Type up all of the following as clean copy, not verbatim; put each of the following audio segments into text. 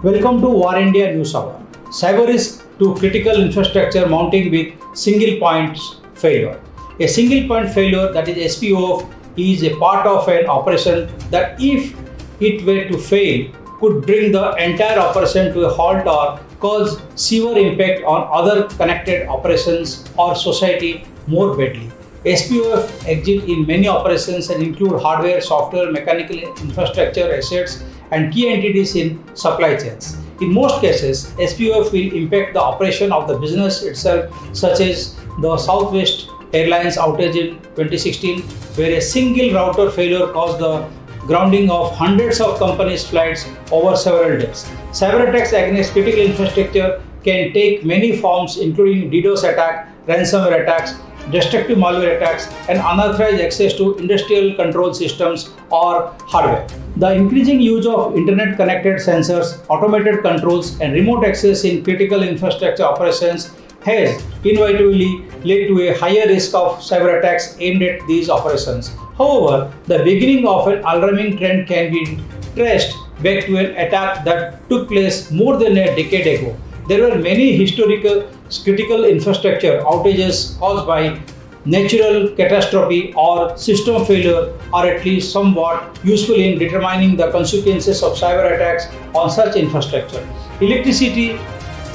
Welcome to War India News Hour. Cyber risk to critical infrastructure mounting with single point failure. A single point failure, that is SPOF, is a part of an operation that, if it were to fail, could bring the entire operation to a halt or cause severe impact on other connected operations or society more badly. SPOF exist in many operations and include hardware, software, mechanical infrastructure, assets, and key entities in supply chains. In most cases, SPOF will impact the operation of the business itself, such as the Southwest Airlines outage in 2016, where a single router failure caused the grounding of hundreds of companies' flights over several days. Cyber attacks against critical infrastructure can take many forms, including DDoS attack, ransomware attacks, destructive malware attacks, and unauthorized access to industrial control systems or hardware. The increasing use of internet-connected sensors, automated controls, and remote access in critical infrastructure operations has inevitably led to a higher risk of cyber attacks aimed at these operations. However, the beginning of an alarming trend can be traced back to an attack that took place more than a decade ago. There were many historical critical infrastructure outages caused by natural catastrophe or system failure, or at least somewhat useful in determining the consequences of cyber attacks on such infrastructure. Electricity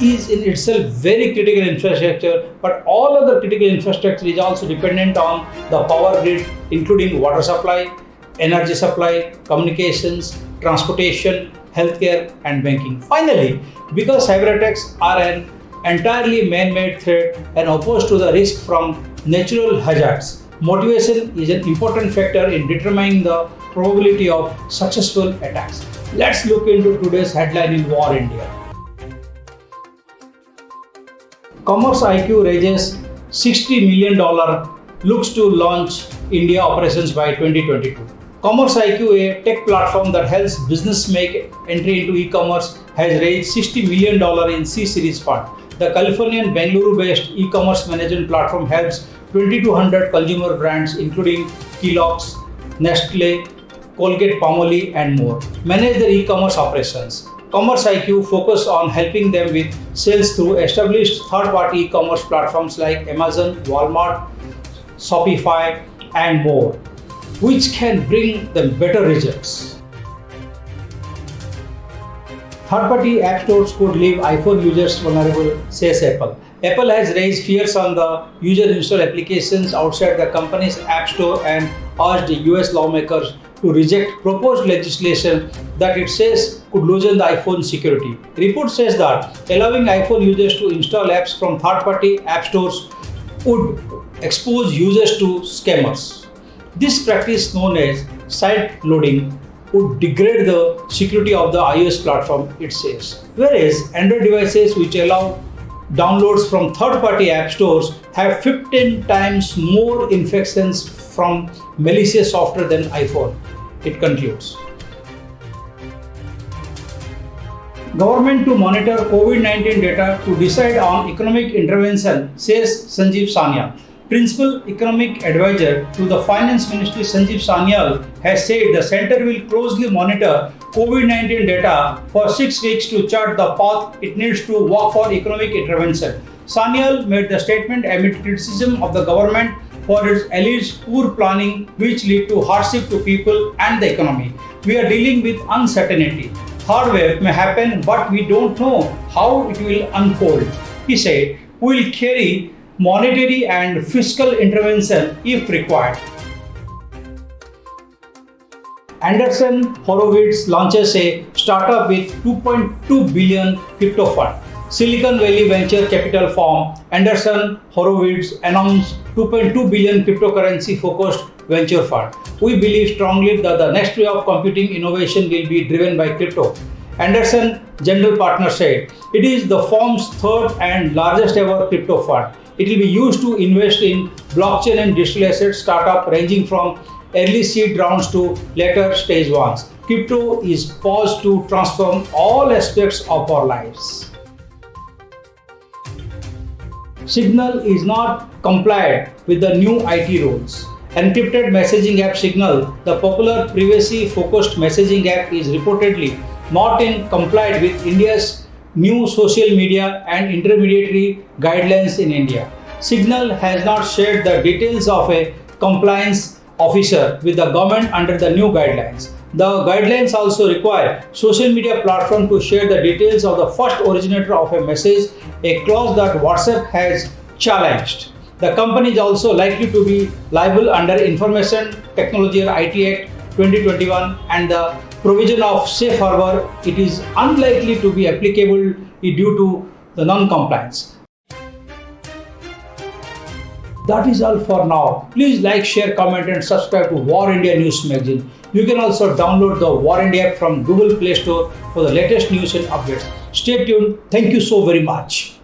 is in itself very critical infrastructure, but all other critical infrastructure is also dependent on the power grid, including water supply, energy supply, communications, transportation, healthcare, and banking. Finally, because cyber attacks are an entirely man-made threat and opposed to the risk from natural hazards, motivation is an important factor in determining the probability of successful attacks. Let's look into today's headline in War India. Commerce IQ raises $60 million, looks to launch India operations by 2022. Commerce IQ, a tech platform that helps business make entry into e-commerce, has raised $60 million in C-Series fund. The Californian Bengaluru-based e-commerce management platform helps 2,200 consumer brands, including Kellogg's, Nestle, Colgate-Palmolive, and more, manage their e-commerce operations. Commerce IQ focuses on helping them with sales through established third-party e-commerce platforms like Amazon, Walmart, Shopify, and more, which can bring them better results. Third-party app stores could leave iPhone users vulnerable, says Apple. Apple has raised fears on the user-installed applications outside the company's app store and urged US lawmakers to reject proposed legislation that it says could loosen the iPhone security. The report says that allowing iPhone users to install apps from third-party app stores would expose users to scammers. This practice, known as side loading, would degrade the security of the iOS platform, it says. Whereas Android devices which allow downloads from third-party app stores have 15 times more infections from malicious software than iPhone, it concludes. Government to monitor COVID-19 data to decide on economic intervention, says Sanjeev Sanyal. Principal Economic Advisor to the Finance Ministry Sanjeev Sanyal has said the centre will closely monitor COVID-19 data for 6 weeks to chart the path it needs to walk for economic intervention. Sanyal made the statement amid criticism of the government for its alleged poor planning, which lead to hardship to people and the economy. We are dealing with uncertainty. Third wave may happen, but we don't know how it will unfold. He said, we will carry monetary and fiscal intervention if required. Andreessen Horowitz launches a startup with $2.2 billion crypto fund. Silicon Valley venture capital firm Andreessen Horowitz announced $2.2 billion cryptocurrency-focused venture fund. We believe strongly that the next wave of computing innovation will be driven by crypto. Andreessen General Partner said, it is the firm's third and largest ever crypto fund. It will be used to invest in blockchain and digital asset startup ranging from early seed rounds to later stage ones. Crypto is poised to transform all aspects of our lives. Signal is not compliant with the new IT rules. encrypted messaging app Signal, the popular privacy-focused messaging app, is reportedly not in compliance with India's new social media and intermediary guidelines in India. Signal has not shared the details of a compliance officer with the government under the new guidelines. The guidelines also require social media platform to share the details of the first originator of a message, a clause that WhatsApp has challenged. The company is also likely to be liable under Information Technology or IT Act 2021 and the provision of safe harbor. It is unlikely to be applicable due to the non-compliance. That is all for now. Please like, share, comment and subscribe to War India News Magazine. You can also download the War India app from Google Play Store for the latest news and updates. Stay tuned. Thank you so very much.